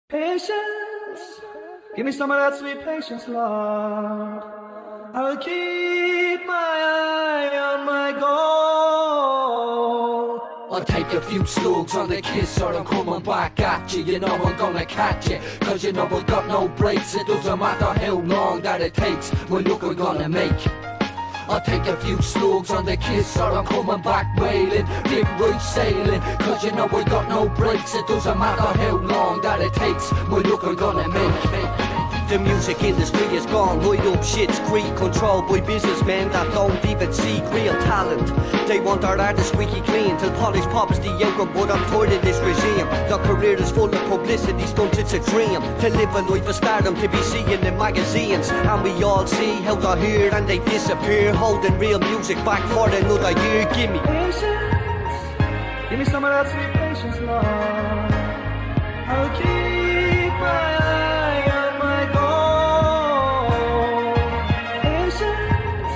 Patience, give me some of that sweet patience, Lord. I'll keep my eye on my goal. I'll take a few slugs on the kiss or I'm coming back at you. You know I'm gonna catch you, cause you know I got no breaks. It doesn't matter how long that it takes, my look I'm gonna make. I'll take a few slugs on the kiss or I'm coming back wailing, big right sailing, cause you know I got no breaks. It doesn't matter how long that it takes, my look I'm gonna make. The music industry is gone right up shit's creek, controlled by businessmen that don't even seek real talent. They want our artists squeaky clean till polished pops the outcome, but I'm tired of this regime. Their career is full of publicity stunts, it's a dream to live a life of stardom, to be seen in magazines. And we all see how they're here and they disappear, holding real music back for another year. Give me patience, give me some of that sweet patience, Lord. I'll keep my eye on my goal. Patience,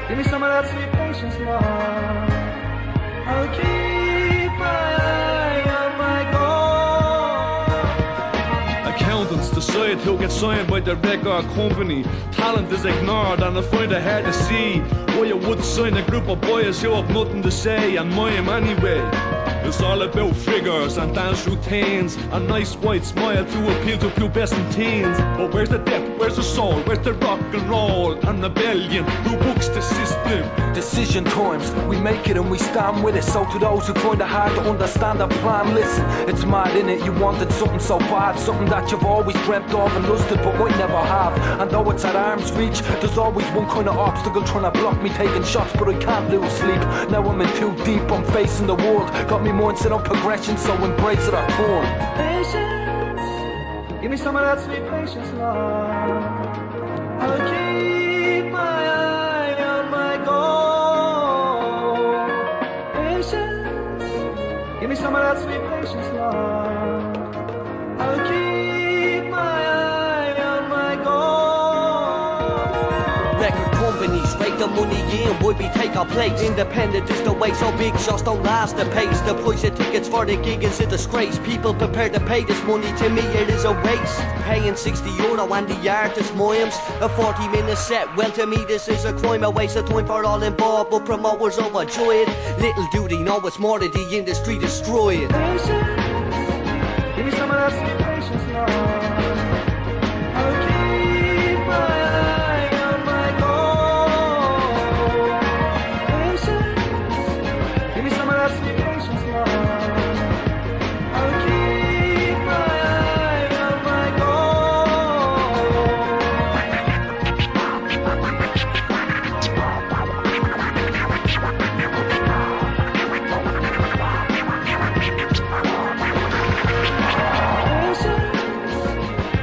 give me some of that sweet patience, Lord. I'll keep my eye on my goal. Accountants decide who gets signed by the record company. Talent is ignored and I find it hard to see why you would sign a group of boys who have nothing to say and mime anyway. It's all about figures and dance routines, a nice white smile to appeal to pubescent teens. But where's the depth, where's the soul, where's the rock and roll and rebellion? Who books the system? Decision times, we make it and we stand with it. So to those who find it hard to understand our plan, listen, it's mad innit, you wanted something so bad, something that you've always dreamt of and lusted but might never have. And though it's at arm's reach, there's always one kind of obstacle trying to block me taking shots, but I can't lose sleep. Now I'm in too deep, I'm facing the world, got me mindset on progression, so embrace it or torn. Patience, give me some of that sweet patience, Lord. I'll keep my eye on my goal. Patience, give me some of that sweet patience, Lord. I'll keep my eye on my goal. record companies rake the money in, would be take our place. Independent is the way, so big shots don't last the pace. The price of tickets for the gig is a disgrace. People prepared to pay this money, to me it is a waste. Paying €60 and the artist mimes a 40-minute set, well to me this is a crime. A waste of time for all involved, but promoters overjoy it. Little do they know it's more that the industry destroyed. Patience, give me some of that sweet patience, Lord. I'll keep my eye on my goal. Patience, give me some of that sweet patience, Lord. I'll keep my eye on my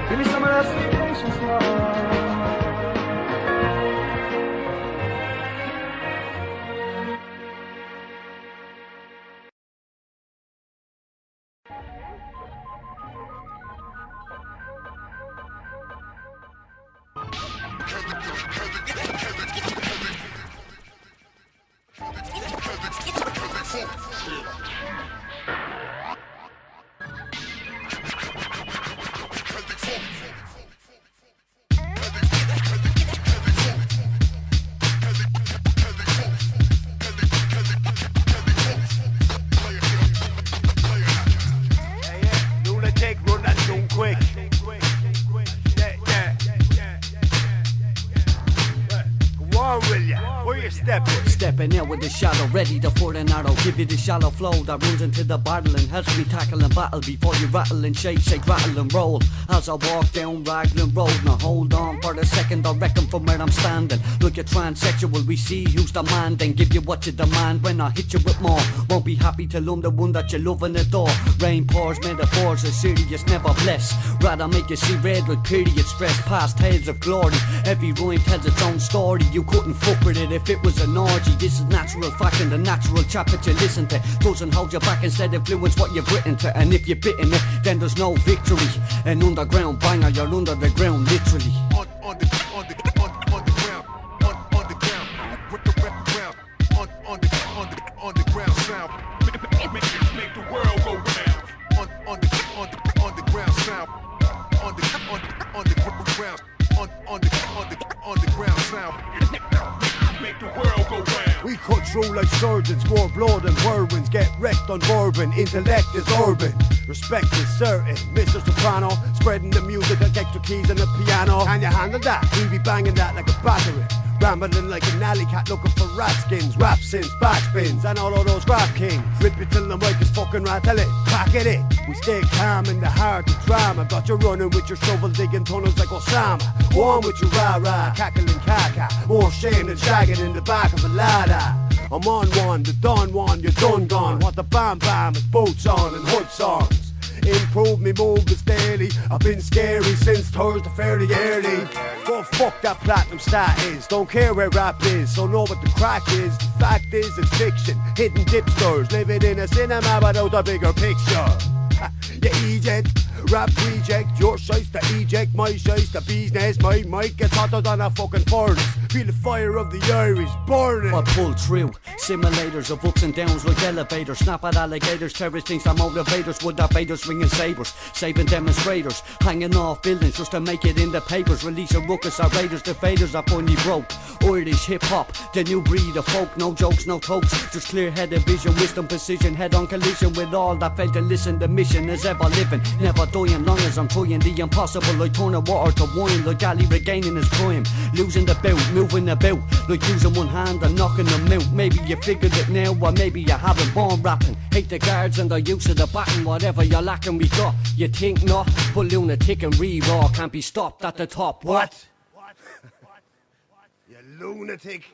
give me some of that sweet patience, Lord. Lunitic, run that tune quick. Go on, will ya? Where you stepping? Stepping out with the shadow, ready to for an arrow. Give you the shallow flow that runs into the battle and helps me tackle and battle before you rattle and shake, rattle and roll. As I walk down Raglan Road, now hold on for a second, I reckon from where I'm standing. Look at transsexual, we see who's the man, then give you what you demand when I hit you with more. Won't be happy till I'm the one that you love and adore. Rain pours, metaphors are serious, never bless. Rather make you see red with period stress, past tales of glory. Every rhyme tells its own story, you couldn't fuck with it if it was an orgy. This is natural fact and the natural chap that you listen to doesn't hold you back, instead influence what you've written to. And if you're bitten it, then there's no victory. An underground banger, you're under the ground literally. Underground sound. Make the world go round. Underground sound. underground, underground sound. Make the world go round. We cut through like surgeons, more blood than whirlwinds. Get wrecked on bourbon, intellect is urban. Respect is certain, Mr. Soprano. Spreading the music like extra keys on the piano. Can you handle that? We be banging that like a battery. Rambling like an alley cat looking for rat skins. Rap sins, backspins, and all of those rap kings. Rip it till the mic is fucking rattle it. Pack it. We stay calm in the heart of drama. Got you running with your shovel digging tunnels like Osama. Go on with your rah-rah, cackling caca. More shame than shagging in the back of a ladder. I'm on one, the done one, you're done gone. What the bam bam is boots on and hood songs. Improve me movements daily. I've been scary since Thursday fairly early. Go fuck that platinum status. Don't care where rap is, so know what the crack is. The fact is it's fiction. Hidden dipsters living in a cinema without a bigger picture. You eject, rap reject. Your shice to eject, my shice to business. My mic gets hotter than a fucking furnace. Feel the fire of the Irish burning. I pull through simulators of ups and downs like elevators. Snap at alligators, terrorist things are motivators. Would that baiters swinging sabres, saving demonstrators, hanging off buildings just to make it in the papers. Release a ruckus, our raiders, the faders are funny broke. Irish hip hop, the new breed of folk. No jokes, no tokes, just clear-headed vision, wisdom, precision. Head on collision with all that failed to listen. The mission is ever living, never dying. Long as I'm trying the impossible, like turning water to wine. Like Ali regaining his prime, losing the bout, moving about like using one hand and knocking them out. Maybe you figured it now, or maybe you haven't. Born rapping, hate the guards and the use of the baton. Whatever you're lacking, we got. You think not, but Lunitic and RíRá can't be stopped at the top. What? You lunatic.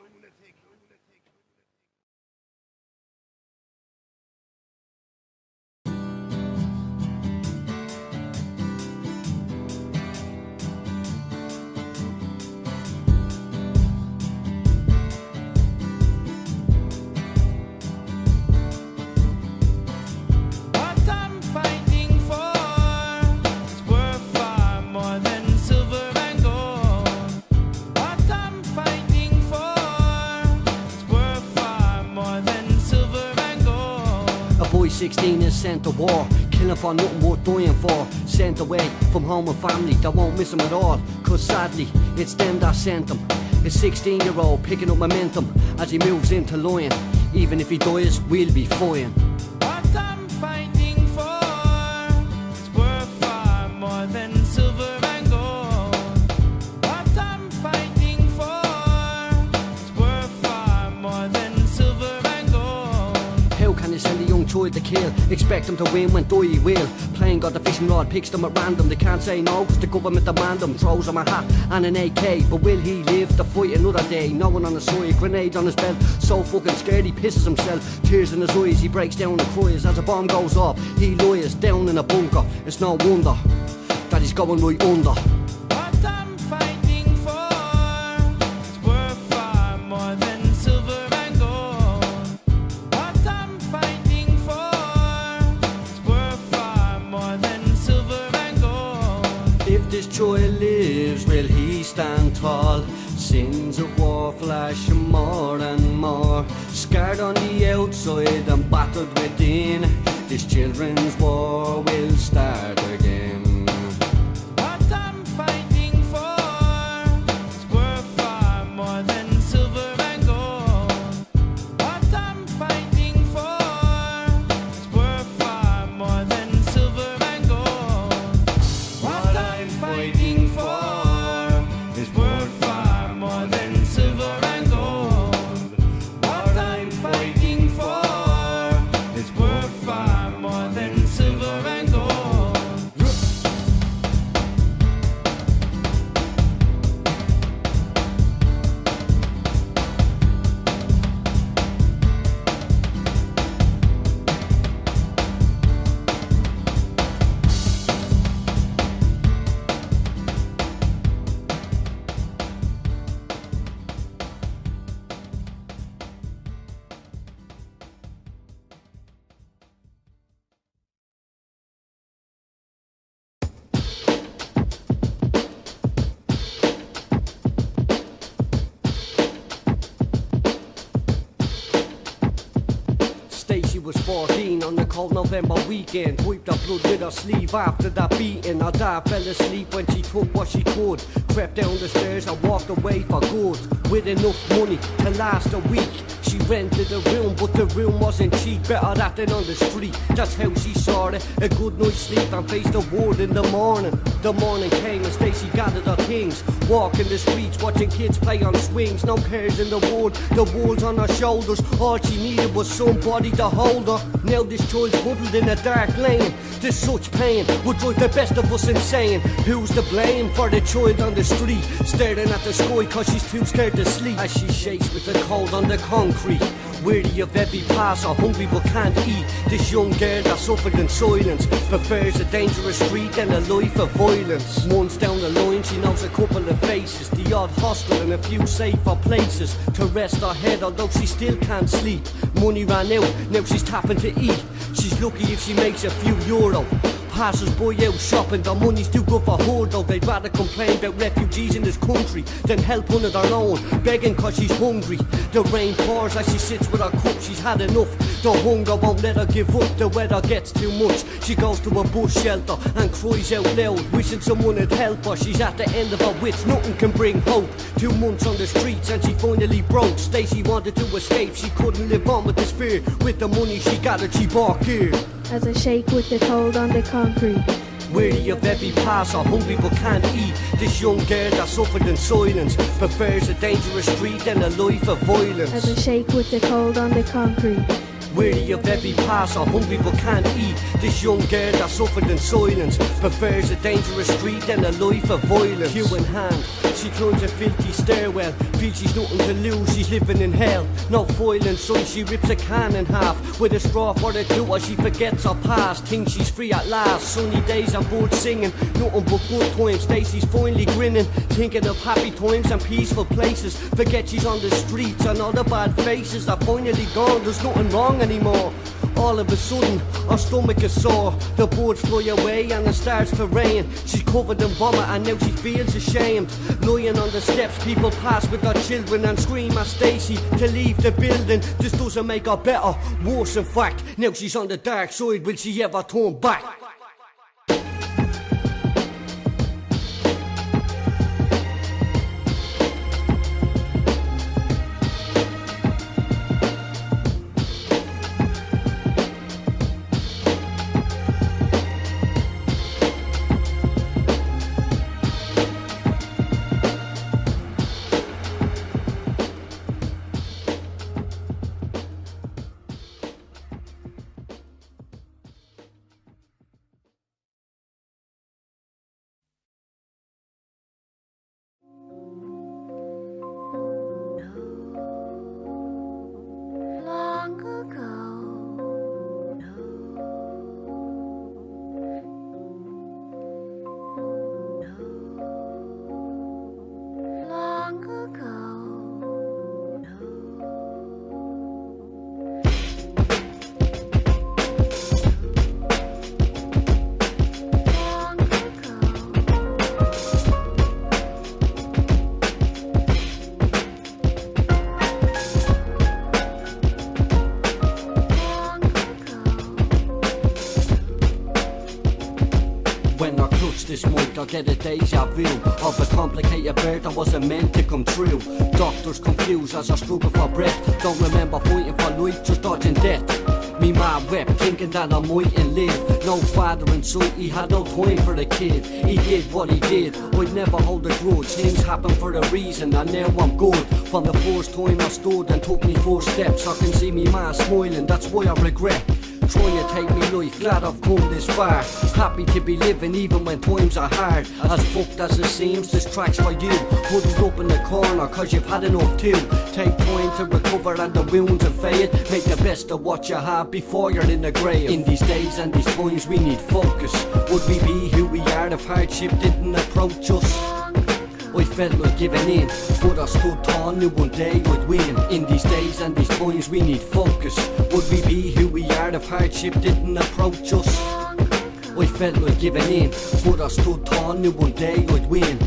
What I'm fighting for is worth far more than silver and gold. What I'm fighting for is worth far more than silver and gold. A boy 16 is sent to war, killing for nothing worth dying for. Sent away from home and family that won't miss him at all. Cause sadly, it's them that sent him. A 16-year-old picking up momentum as he moves into lying. Even if he dies, we'll be fine. What I'm fighting for is worth far more than silver and gold. What I'm fighting for is worth far more than silver and gold. How can you send a young child to kill? Expect them to win when die he will. Playing got the fishing rod, picks them at random. They can't say no cause the government demand them. Throws him a hat and an AK, but will he live to fight another day? No one on his side, grenades on his belt. So fucking scared he pisses himself. Tears in his eyes, he breaks down and cries. As a bomb goes off, he lies down in a bunker. It's no wonder that he's going right under. What I'm fighting for is worth far more than silver and gold. What I'm fighting for is worth far more than silver and gold. If this child lives, will he stand tall? Sins of war flashing more and more. Scarred on the outside and battered within. This children's war will start again. What I'm fighting for is worth far more than silver and gold. What I'm fighting for is worth far more than silver and gold. What I'm fighting for is worth far more than silver and gold. What I'm fighting for is worth far more than silver and gold. cold November weekend. Wiped the blood with her sleeve after that beating. Her dad fell asleep when she took what she could. Crept down the stairs and walked away for good. With enough money to last a week. She rented a room, but the room wasn't cheap. Better that than on the street, that's how she saw it. A good night's sleep and faced the world in the morning. The morning came and Stacy gathered her things. Walking the streets, watching kids play on swings. No cares in the world's on her shoulders. All she needed was somebody to hold her. Now this child's huddled in a dark lane. This such pain would drive the best of us insane. Who's to blame for the child on the street, staring at the sky cause she's too scared to sleep? As she shakes with the cold on the concrete, weary of every passer, hungry but can't eat. This young girl that suffered in silence prefers a dangerous street than a life of violence. Months down the line she knows a couple of faces, the odd hostel and a few safer places to rest her head, although she still can't sleep. Money ran out, now she's tapping to eat. She's lucky if she makes a few euro. Passers by out shopping, the money's too good for her though. They'd rather complain about refugees in this country than help one of their own, begging cause she's hungry. The rain pours as she sits with her cup, she's had enough. The hunger won't let her give up, the weather gets too much. She goes to a bush shelter and cries out loud, wishing someone would help her. She's at the end of her wits, nothing can bring hope. 2 months on the streets and she finally broke. Stacy wanted to escape, she couldn't live on with this fear. With the money she gathered she bought gear. As I shake with the cold on the concrete, weary of every passer, hungry but can't eat. This young girl that suffered in silence prefers a dangerous street than a life of violence. as I shake with the cold on the concrete, weary of every passer, hungry but can't eat. This young girl that suffered in silence prefers a dangerous street than a life of violence. Cue in hand, she climbs a filthy stairwell, feels she's nothing to lose, she's living in hell. No foil in sight, she rips a can in half with a straw for the glue as she forgets her past. Thinks she's free at last, sunny days and birds singing, nothing but good times. Stacy's finally grinning, thinking of happy times and peaceful places. Forget she's on the streets and all the bad faces are finally gone, there's nothing wrong anymore. All of a sudden, her stomach is sore. The birds fly away and it starts to rain. She's covered in vomit and now she feels ashamed. Lying on the steps, people pass with their children and scream at Stacy to leave the building. This doesn't make her better, worse in fact. Now she's on the dark side, will she ever turn back? This mic I'll get a deja vu of a complicated birth that wasn't meant to come true. Doctors confused as I struggle for breath. Don't remember fighting for life, just dodging death. Me ma wept, thinking that I mightn't live. No father in sight, he had no time for the kid. He did what he did, I'd never hold a grudge. Things happen for a reason, and now I'm good. From the first time I stood and took me 4 steps, I can see me ma smiling, that's why I regret trying to take me life. Glad I've come this far, happy to be living even when times are hard. As fucked as it seems, this track's for you. Huddled up in the corner cause you've had enough too. Take time to recover and the wounds have faded. Make the best of what you have before you're in the grave. In these days and these times we need focus. Would we be who we are if hardship didn't approach us? I felt like giving in, but I stood tall, knew one day I'd win. In these days and these times we need focus. Would we be who we are if hardship didn't approach us? I felt like giving in, but I stood tall, knew one day I'd win.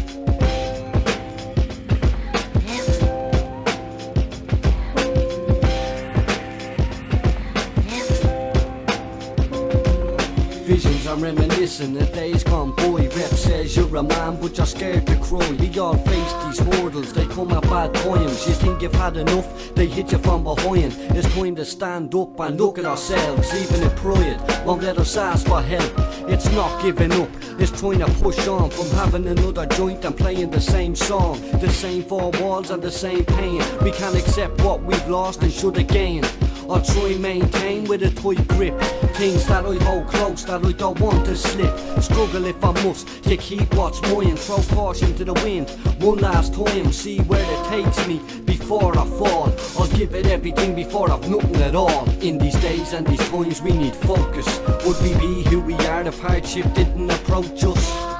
I'm reminiscing, the days gone by. Rep says you're a man but you're scared to cry. We all face these hurdles, they come at bad times. You think you've had enough, they hit you from behind. It's time to stand up and look at ourselves. Even if pride won't let us ask for help, it's not giving up, it's trying to push on. From having another joint and playing the same song, the same four walls and the same pain. We can't accept what we've lost and should have gained. I'll try and maintain with a tight grip things that I hold close, that I don't want to slip. Struggle if I must to keep what's mine. Throw caution to the wind one last time, see where it takes me before I fall. I'll give it everything before I've nothing at all. In these days and these times we need focus. Would we be who we are if hardship didn't approach us?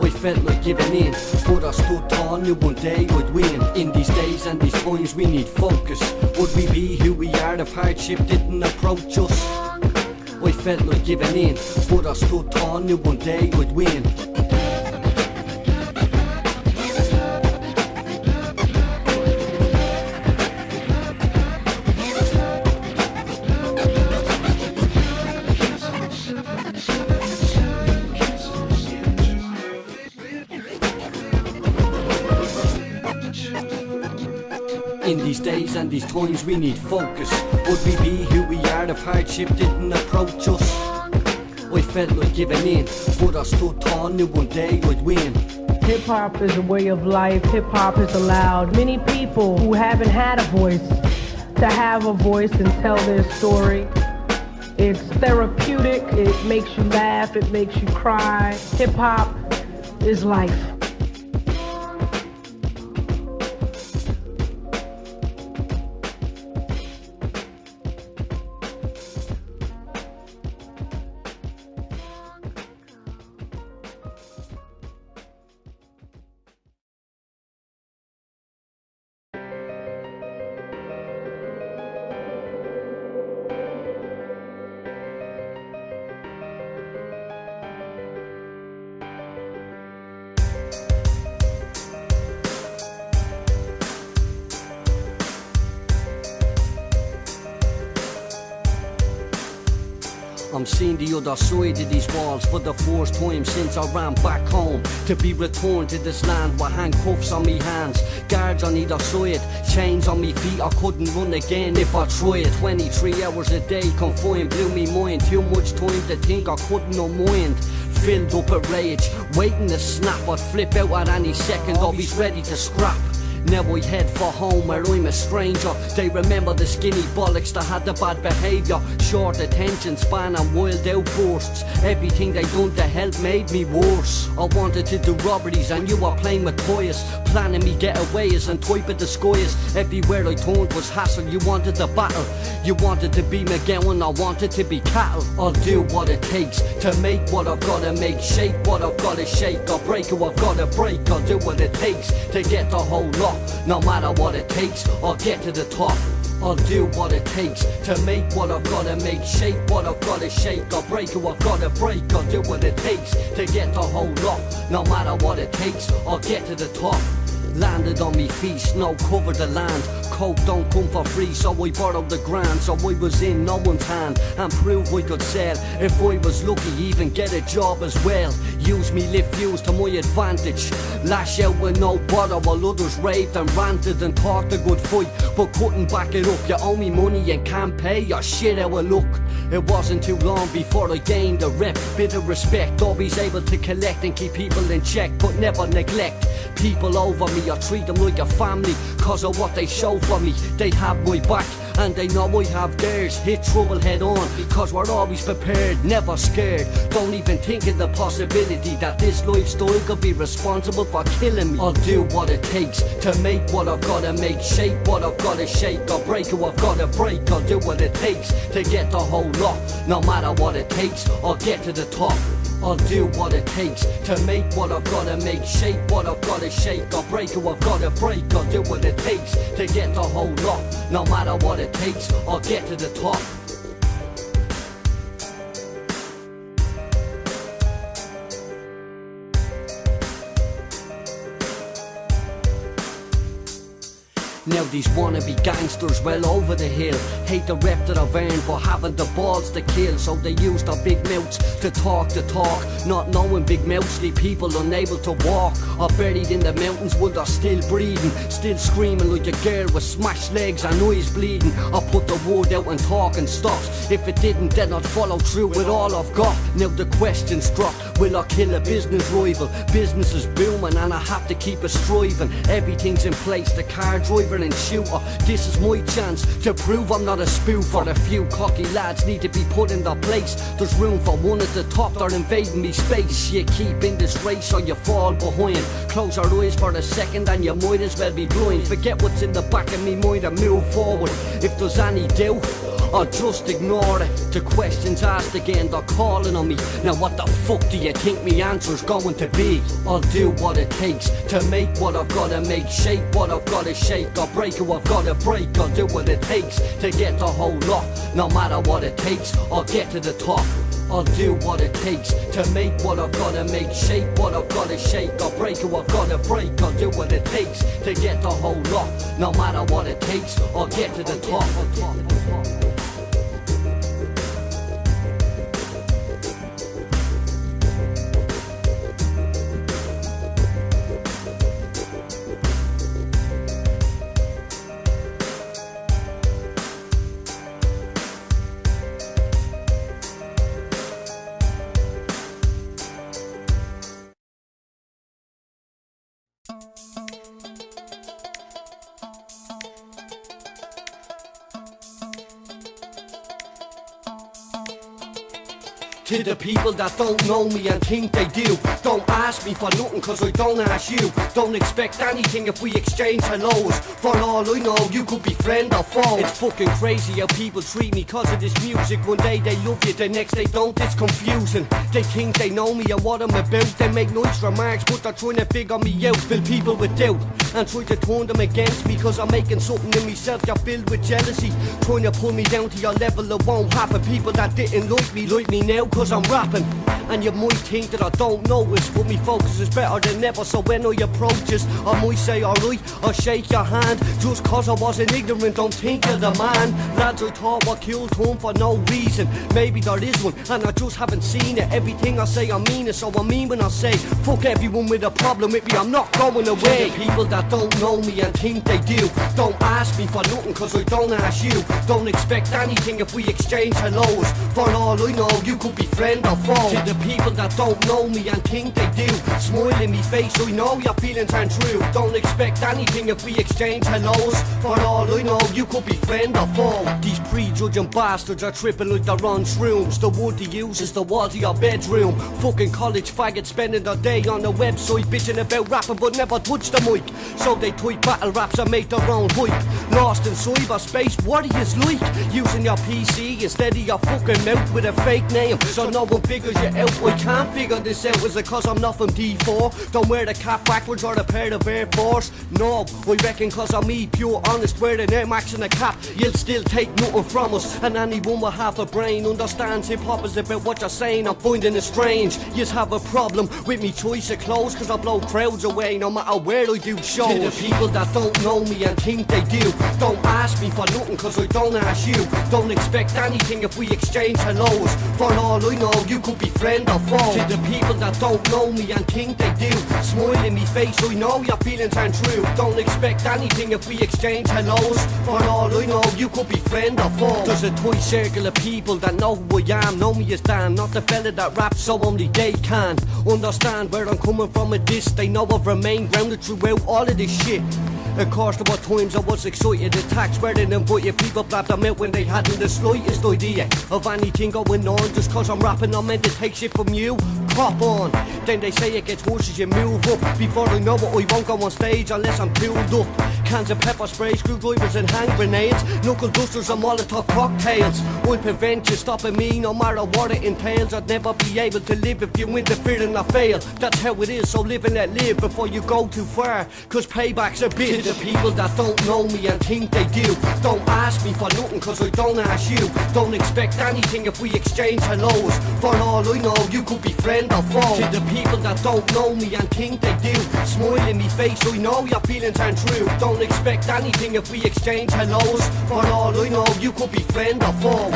I felt like giving in, but I stood tall, knew one day I'd win. In these days and these times we need focus. Would we be who we are if hardship didn't approach us? I felt like giving in, but I stood tall, knew one day I'd win. In these days and these times we need focus. Would we be who we are if hardship didn't approach us? I felt like giving in, but I stood tall, knew one day I'd win. Hip-hop is a way of life. Hip-hop has allowed many people who haven't had a voice to have a voice and tell their story. It's therapeutic, it makes you laugh, it makes you cry. Hip-hop is life. I'm seeing the other side of these walls for the first time since I ran back home. To be returned to this land with handcuffs on me hands, guards on either side, chains on me feet. I couldn't run again if I tried. 23 hours a day confined blew me mind. Too much time to think, I couldn't unwind. Filled up with rage, waiting to snap. I'd flip out at any second, always ready to scrap. Now I head for home where I'm a stranger. They remember the skinny bollocks that had the bad behaviour, short attention span and wild outbursts. Everything they done to help made me worse. I wanted to do robberies and you were playing with toys, planning me getaways and type of the skies. Everywhere I turned was hassle, you wanted the battle. You wanted to be McGowan, I wanted to be cattle. I'll do what it takes to make what I've gotta make, shape what I've gotta shake, I'll break who I've gotta break. I'll do what it takes to get the whole lot. No matter what it takes, I'll get to the top. I'll do what it takes to make what I've gotta make, shape what I've gotta shake, I'll break who I've gotta break. I'll do what it takes to get the whole lot. No matter what it takes, I'll get to the top. Landed on me feet, snow covered the land. Coke don't come for free, so I borrowed the grand. So I was in no one's hand and proved we could sell. If I was lucky, even get a job as well. Use me lift views to my advantage. Lash out with no bother while others raved and ranted and talked a good fight, but couldn't back it up. You owe me money and can't pay your shit out of luck. It wasn't too long before I gained a rep, bit of respect. Always able to collect and keep people in check, but never neglect people over me. I treat them like a family cause of what they show for me. They have my back and they know I have theirs. Hit trouble head on cause we're always prepared, never scared. Don't even think of the possibility that this lifestyle could be responsible for killing me. I'll do what it takes to make what I've gotta make, shape what I've gotta shake, I'll break who I've gotta break. I'll do what it takes to get the whole lot. No matter what it takes, I'll get to the top. I'll do what it takes to make what I've gotta make, shape what I've gotta shake, I'll break who I've gotta break. I'll do what it takes to get the whole lot. No matter what it takes, I'll get to the top. Now these wannabe gangsters well over the hill hate the rep that I've earned but haven't the balls to kill. So they use their big mouths to talk, not knowing big mouths leave people unable to walk. Or buried in the mountains while they're still breathing, still screaming like a girl with smashed legs and eyes bleeding. I put the word out and talking stops. If it didn't, then I'd follow through with all I've got. Now the question's dropped, will I kill a business rival? Business is booming and I have to keep it striving. Everything's in place, the car driver and shooter. This is my chance to prove I'm not a spoofer. A few cocky lads need to be put in their place. There's room for one at the top, they're invading me space. You keep in this race or you fall behind. Close your eyes for a second and you might as well be blind. Forget what's in the back of me mind and move forward. If there's any doubt, I'll just ignore it. The questions asked again, they're calling on me. Now what the fuck do you think me answer's going to be? I'll do what it takes to make what I've gotta make, shape what I've gotta shake, or break who I've gotta break. I'll do what it takes to get the whole lot. No matter what it takes, I'll get to the top. I'll do what it takes to make what I've gotta make, shape what I've gotta shake, or break who I've gotta break. I'll do what it takes to get the whole lot. No matter what it takes, I'll get to the top. To the people that don't know me and think they do, don't ask me for nothing cause I don't ask you. Don't expect anything if we exchange hellos. For all I know, you could be friend or foe. It's fucking crazy how people treat me cause of this music. One day they love you, the next they don't, it's confusing. They think they know me and what I'm about. They make nice remarks but they're trying to figure me out. Fill people with doubt and try to turn them against me cause I'm making something in myself. You're filled with jealousy, trying to pull me down to your level. It won't happen. People that didn't like me now cause I'm rapping. And you might think that I don't notice, but me focus is better than ever. So when I approach this, I might say alright, I'll shake your hand. Just cause I wasn't ignorant, don't think you're the man. Lads I thought were killed home for no reason. Maybe there is one and I just haven't seen it. Everything I say I mean it, so I mean when I say fuck everyone with a problem with me, I'm not going away. The people that don't know me and think they do, don't ask me for nothing cause I don't ask you. Don't expect anything if we exchange hellos. For all I know, you could be friend or foe. To the people that don't know me and think they do, smile in me face, I know your feelings aren't true. Don't expect anything if we exchange hellos. For all I know, you could be friend or foe. These prejudging bastards are tripping like they're on shrooms. The wood they use is the walls of your bedroom. Fucking college faggots spending their day on the website bitching about rapping but never touch the mic. So they type battle raps and make their own hype. Lost in cyberspace, what are you like? Using your PC instead of your fucking mouth with a fake name, so no one figures you out. I can't figure this out, is it cause I'm not from D4? Don't wear the cap backwards or a pair of Air Force. No, I reckon cause I'm me, pure honest, wearing Air Max and a cap. You'll still take nothing from us, and anyone with half a brain understands hip-hop is about what you're saying. I'm finding it strange, yous have a problem with me choice of clothes cause I blow crowds away no matter where I do shows. To the people that don't know me and think they do, don't ask me for nothing cause I don't ask you. Don't expect anything if we exchange hellos. For all I know, you could be friend or foe. To the people that don't know me and think they do, smile in me face, I know your feelings aren't true. Don't expect anything if we exchange hellos. For all I know, you could be friend or foe. There's a tight circle of people that know who I am, know me as Dan, not the fella that raps so only they can understand where I'm coming from with this. They know I've remained grounded throughout all of this shit. Of course there were times I was excited, attacks where they invited people blabbed them out when they hadn't the slightest idea of anything going on. Just cause I'm rapping I'm meant to take shit from you, cop on. Then they say it gets worse as you move up. Before I know it I won't go on stage unless I'm filled up. Cans of pepper spray, screwdrivers and hand grenades, knuckle dusters and Molotov cocktails. I'll prevent you stopping me no matter what it entails. I'd never be able to live if you interfere and I fail. That's how it is, so live and let live before you go too far, cause payback's a bitch. To the people that don't know me and think they do, don't ask me for nothing cause I don't ask you. Don't expect anything if we exchange hellos. For all I know, you could be friend or foe. To the people that don't know me and think they do, smile in me face, I know your feelings aren't true. Don't expect anything if we exchange hellos. For all I know, you could be friend or foe.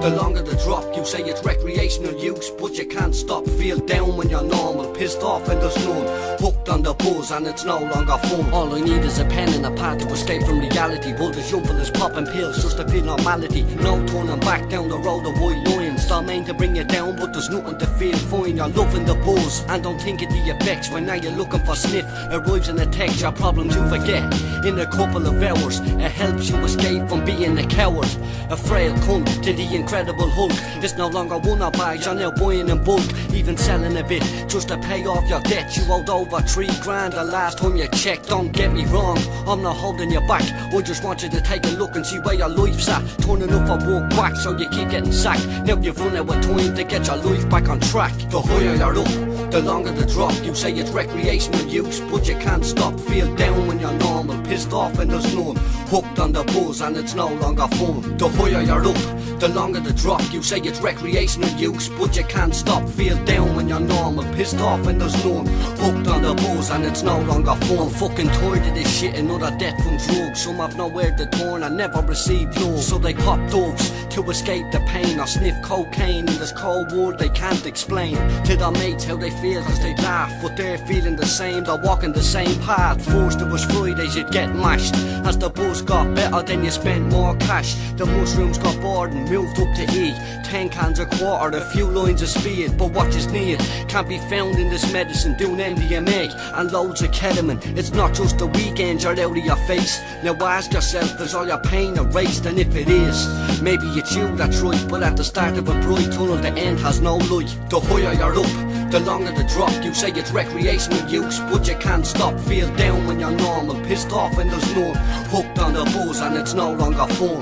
The longer the drop, you say it's recreational use, but you can't stop. Feel down when you're normal, pissed off and there's none. Hooked on the buzz and it's no longer fun. All I need is a pen and a pad to escape from reality. World is young, is popping pills just to feel normality. No turning back down the road of white lines. Don't mean to bring you down, but there's nothing to feel fine. You're loving the buzz and don't think of the effects. When now you're looking for sniff, arrives in a text, your problems you forget in a couple of hours. It helps you escape from being a coward, a frail cunt to the incredible Hulk. It's no longer one or buys, you're now buying in bulk, even selling a bit just to pay off your debt. You owed over $3,000 the last time you checked. Don't get me wrong, I'm not holding you back. I just want you to take a look and see where your life's at. Turning up for work back, so you keep getting sacked. Now you've run out of time to get your life back on track. The higher you're up, the longer the drop. You say it's recreational use, but you can't stop. Feel down when you're normal, pissed off and there's none. Hooked on the buzz and it's no longer fun. The higher you're up, the longer the drop. You say it's recreational use, but you can't stop. Feel down when you're normal, pissed off and there's none. Hooked on the buzz and it's no longer fun. I'm fucking tired of this shit, another death from drugs. Some have nowhere to turn and never receive love, so they pop doves to escape the pain, or sniff cocaine in this cold world they can't explain to their mates how they feel, cause they laugh, but they're feeling the same. They're walking the same path. First it was Fridays you'd get mashed. As the buzz got better, then you spent more cash. The mushrooms got bored and moved up to E. 10 cans a quarter, a few lines of speed, but what you need can't be found in this medicine. Doing MDMA and loads of ketamine. It's not just the weekend you're out of your face. Now ask yourself, is all your pain erased? And if it is, maybe it's you that's right. But at the start of a bright tunnel, the end has no light. The higher you're up, the longer the drop. You say it's recreational use, but you can't stop. Feel down when you're normal, pissed off and there's none. Hooked on the buzz and it's no longer fun.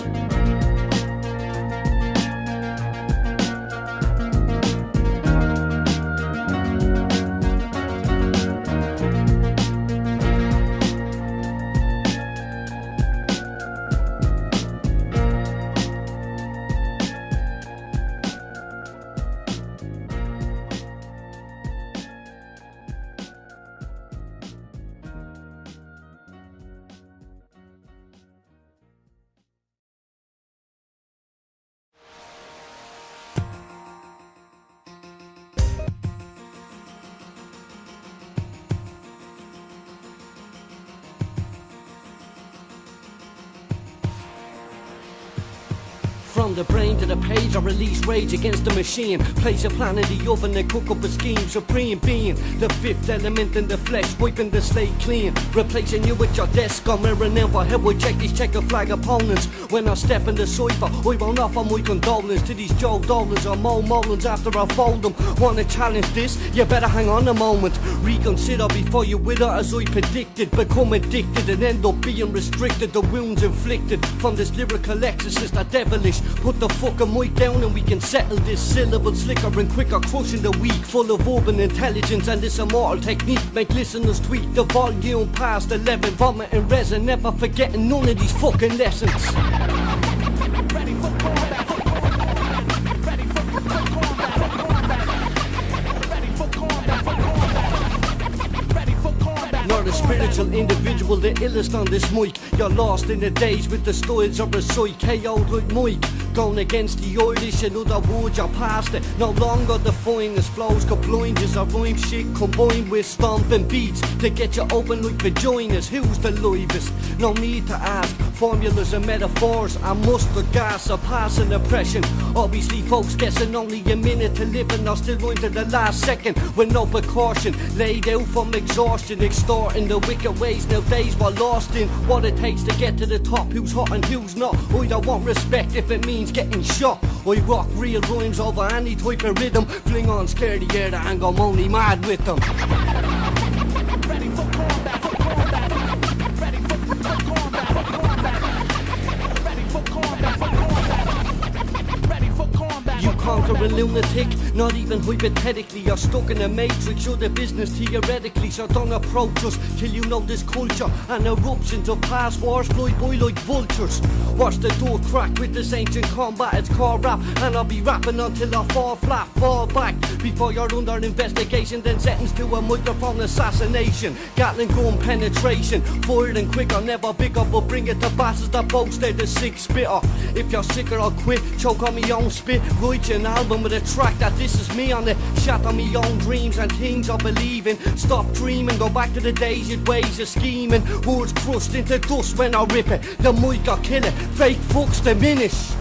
From the brain to the page, I release rage against the machine. Place a plan in the oven and cook up a scheme. Supreme being, the fifth element in the flesh, wiping the slate clean. Replacing you with your desk, I'm remember how I check these checker flag opponents. When I step in the cipher, I won't offer my condolence to these Joe Dolans or Mo Mullins after I fold them. Wanna challenge this? You better hang on a moment. Reconsider before you wither, as I predicted. Become addicted and end up being restricted. The wounds inflicted from this lyrical exorcist are devilish. Put the fucking mic down and we can settle this. Syllable slicker and quicker, crushing the weak. Full of urban intelligence and this immortal technique. Make listeners tweak the volume past 11. Vomiting resin, never forgetting none of these fucking lessons. Ready for combat. Ready for combat. You're a spiritual individual, the illest on this mic. You're lost in the days with the styles of a psych. KO'd like Mike. Going against the Irish, in other words, you're past it. No longer the finest flows, got blinders or rhyme shit combined with stomping beats to get you open like vaginas. Who's the livest? No need to ask. Formulas and metaphors and mustard gas are passing the pressure. Obviously folks guessing only a minute to live and are still going to the last second with no precaution. Laid out from exhaustion, extorting the wicked ways nowadays we're lost in what it takes to get to the top. Who's hot and who's not? I don't want respect if it means getting shot. I rock real rhymes over any type of rhythm. Fling on scaredy air and I'm only mad with them. Ready for combat, for combat. Ready for combat, for combat. Ready for combat, for combat. Ready for combat. You conquer a lunatic, not even hypothetically. You're stuck in a matrix, you're the business theoretically. So don't approach us till you know this culture. And eruptions of past wars fly by like vultures. Watch the door crack with this ancient combat, it's called rap. And I'll be rapping until I fall flat, fall back. Before you're under investigation, then sentenced to a microphone assassination. Gatling gun penetration, fired and quicker, never bigger. But bring it to bastards that boast they're the sick spitter. If you're sicker, I'll quit, choke on me own spit. Write you an album with a track that this is me on it. Shatter me own dreams and things I believe in. Stop dreaming, go back to the days it ways of scheming. Words crushed into dust when I rip it. The mic I kill it, fake fucks diminish.